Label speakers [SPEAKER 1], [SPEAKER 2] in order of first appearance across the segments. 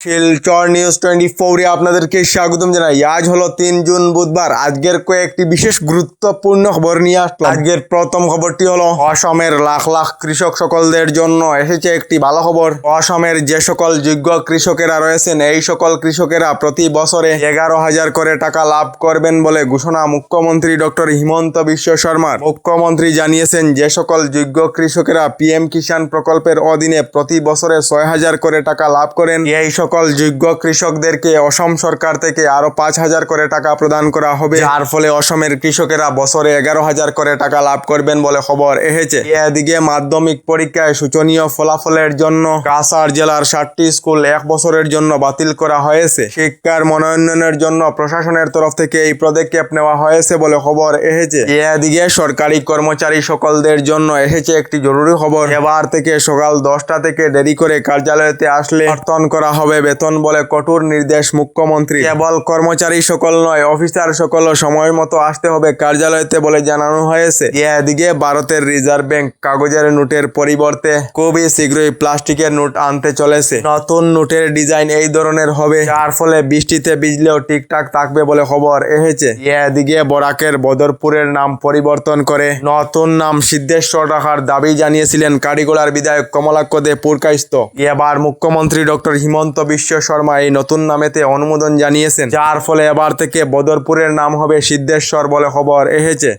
[SPEAKER 1] Silchar news 24 আপনাদেরকে স্বাগতম জানাই। আজ হলো 3 জুন বুধবার। আজকের কয়েকটি বিশেষ গুরুত্বপূর্ণ খবর নিয়ে আসলাম। আজকের প্রথম খবরটি হলো অসমের লাখ লাখ কৃষক সকলদের জন্য এসেছে একটি ভালো খবর। অসমের যে সকল যোগ্য কৃষকেরা রয়েছেন এই সকল কৃষকেরা প্রতি বছরে 11,000 করে টাকা লাভ করবেন বলে ঘোষণা মুখ্যমন্ত্রী ডক্টর হিমন্ত বিশ্ব শর্মার। মুখ্যমন্ত্রী জানিয়েছেন যে সকল যোগ্য কৃষকেরা পিএম কিষাণ প্রকল্পের অধীনে প্রতি বছরে 6,000 করে টাকা লাভ করেন, এই সকল যোগ্য কৃষকদেরকে অসম সরকার থেকে আরো 5,000 করে টাকা প্রদান করা হবে, যার ফলে অসমের কৃষকেরা বছরে 11,000 করে টাকা লাভ করবেন বলে খবর এসেছে। এদিকে মাধ্যমিক পরীক্ষায় শোচনীয় ফলাফলের জন্য কাছাড় জেলার 7টি স্কুল 1 বছরের জন্য বাতিল করা হয়েছে। শিক্ষার মনোন্নয়নের জন্য প্রশাসনের তরফ থেকে এই পদক্ষেপ নেওয়া হয়েছে বলে খবর এসেছে। এদিকে সরকারি কর্মচারী সকলদের জন্য এসেছে একটি জরুরি খবর। এবার থেকে সকাল 10টা থেকে দেরি করে কার্যালয়তে আসলে কর্তন করা হবে বেতন বলে কঠোর নির্দেশ মুখ্যমন্ত্রী। কেবল কর্মচারী সকল নয়, অফিসার সকলও সময় মতো আসতে হবে কার্যালয়তে বলে জানানো হয়েছে। এদিকে ভারতের রিজার্ভ ব্যাংক কাগজের নোটের পরিবর্তে খুবই শীঘ্রই প্লাস্টিকের নোট আনতে চলেছে। নতুন নোটের ডিজাইন এই ধরনের হবে, যার ফলে বৃষ্টিতে ভিজলেও ঠিকঠাক থাকবে বলে খবর এসেছে। এদিকে বরাকের বদরপুরের নাম পরিবর্তন করে নতুন নাম সিদ্ধেশ্বর রাখার দাবি জানিয়েছিলেন কাটিগড়ার বিধায়ক কমলাক্ষ দে পুরকাইস্ত। এবার মুখ্যমন্ত্রী ডক্টর হিমন্ত বিশ্ব শর্মা এই নতুন নামেতে অনুমোদন জানিয়েছেন, যার ফলে এবার থেকে বদরপুরের নাম হবে সিদ্ধেশ্বর বলে খবর এসেছে।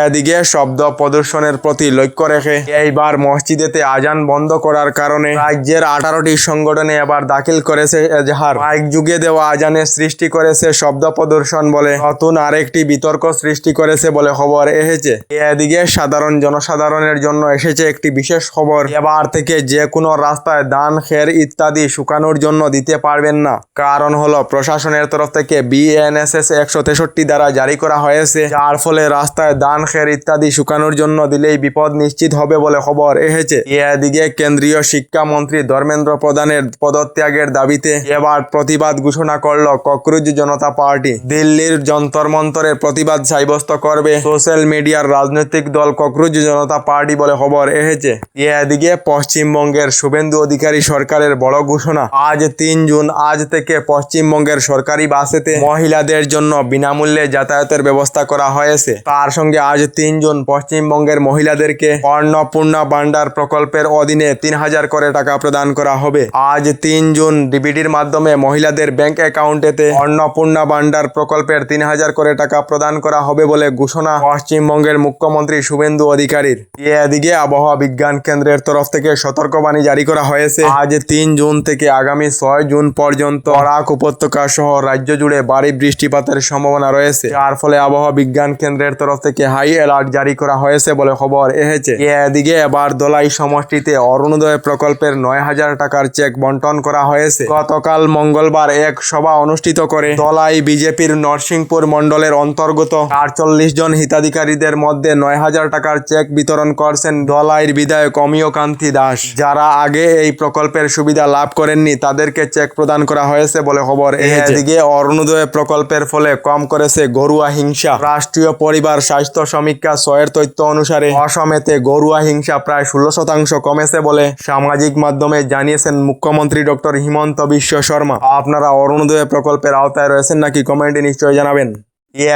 [SPEAKER 1] এদিকে শব্দ প্রদর্শনের প্রতি লক্ষ্য রেখে এইবার মসজিদেতে আজান বন্ধ করার কারণে রাজ্যের 18টি সংগঠনে এবার দাখিল করেছে এজাহার। মাইক যুগে দেওয়া আজানে সৃষ্টি করেছে শব্দ প্রদর্শন বলে নতুন আরেকটি বিতর্ক সৃষ্টি করেছে বলে খবর এসেছে। এদিকে সাধারণ জনসাধারণের জন্য এসেছে একটি বিশেষ খবর। এবার থেকে যে কোনো রাস্তায় ধান, খের ইত্যাদি শুকানোর জন্য দিতে পারবেন না। কারণ হলো প্রশাসনের তরফ থেকে BNSS 163 দ্বারা জারি করা হয়েছে, যার ফলে রাস্তায় ধান, খের ইত্যাদি শুকানোর জন্য দিলেই বিপদ নিশ্চিত হবে বলে খবর এসেছে। এদিকে কেন্দ্রীয় শিক্ষামন্ত্রী ধর্মেন্দ্র প্রধানের পদত্যাগের দাবিতে এবার প্রতিবাদ ঘোষণা করল ককরোচ জনতা পার্টি। দিল্লির যন্তর মন্তরের প্রতিবাদ সাব্যস্ত করবে সোশ্যাল মিডিয়ার রাজনৈতিক দল ককরোচ জনতা পার্টি বলে খবর এসেছে। এদিকে পশ্চিমবঙ্গের শুভেন্দু অধিকারী সরকারের বড় ঘোষণা। আজ 3 জুন আজ থেকে পশ্চিমবঙ্গের সরকারি বাসেতে মহিলাদের জন্য বিনামূল্যে যাতায়াতের ব্যবস্থা করা হয়েছে। তার সঙ্গে আজ 3 জুন পশ্চিমবঙ্গের মহিলাদেরকে অন্নপূর্ণা ভান্ডার প্রকল্পের অধীনে 3,000 করে টাকা প্রদান করা হবে। আজ 3 জুন ডিবিটির মাধ্যমে মহিলাদের ব্যাংক অ্যাকাউন্টেতে অন্নপূর্ণা ভান্ডার প্রকল্পের 3,000 করে টাকা প্রদান করা হবে বলে ঘোষণা পশ্চিমবঙ্গের মুখ্যমন্ত্রী শুভেন্দু অধিকারীর। এদিকে আবহাওয়া বিজ্ঞান কেন্দ্রের তরফ থেকে সতর্কবাণী জারি করা হয়েছে। আজ 3 জুন থেকে আগামী 6 জুন পর্যন্ত বরাক উপত্যকা সহ রাজ্য জুড়ে ভারী বৃষ্টিপাতের সম্ভাবনা রয়েছে, যার ফলে আবহাওয়া বিজ্ঞান কেন্দ্রের তরফ থেকে হাই অ্যালার্ট জারি করা হয়েছে বলে খবর এসেছে। এদিকে এবার দলাই সমষ্টিতে অরুণোদয় প্রকল্পের 9,000 টাকার চেক বন্টন করা হয়েছে। গতকাল মঙ্গলবার এক সভা অনুষ্ঠিত করে দলাই বিজেপির নরসিংপুর মণ্ডলের অন্তর্গত 48 জন হিতাধিকারীদের মধ্যে 9,000 টাকার চেক বিতরণ করছেন দলাইয়ের বিধায়ক অমিয় কান্তি দাস। যারা আগে এই প্রকল্পের সুবিধা লাভ করেননি তাদেরকে চেক প্রদান করা হয়েছে বলে খবর এসেছে। এদিকে অরুণোদয় প্রকল্পের ফলে কম করেছে ঘরোয়া হিংসা। রাষ্ট্রীয় পরিবার স্বাস্থ্য সমীক্ষা 6 এর তথ্য অনুসারে অসমেতে ঘরোয়া হিংসা প্রায় 16% কমেছে বলে সামাজিক মাধ্যমে জানিয়েছেন মুখ্যমন্ত্রী ডক্টর হিমন্ত বিশ্ব শর্মা। আপনারা অরুণোদয় প্রকল্পের আওতায় রয়েছেন নাকি কমেন্টে নিশ্চয়ই জানাবেন।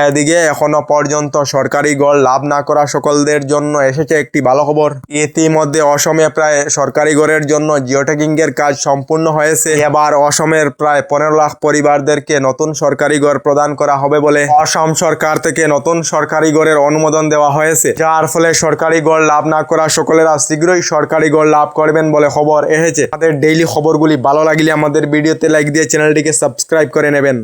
[SPEAKER 1] এদিকে এখনো পর্যন্ত সরকারি গড় লাভ না করা সকলদের জন্য এসেছে একটি ভালো খবর। ইতিমধ্যে অসমে প্রায় সরকারি গড়ের জন্য জিওট্যাগিং এর কাজ সম্পূর্ণ হয়েছে। এবার অসমের প্রায় 15 লাখ পরিবারদেরকে নতুন সরকারি গড় প্রদান করা হবে বলে অসম সরকার থেকে নতুন সরকারি গড়ের অনুমোদন দেওয়া হয়েছে, যার ফলে সরকারি গড় লাভ না করা সকলেরা শীঘ্রই সরকারি গড় লাভ করবেন বলে খবর এসেছে। আমাদের ডেইলি খবরগুলি ভালো লাগলে আমাদের ভিডিওতে লাইক দিয়ে চ্যানেলটিকে সাবস্ক্রাইব করে নেবেন।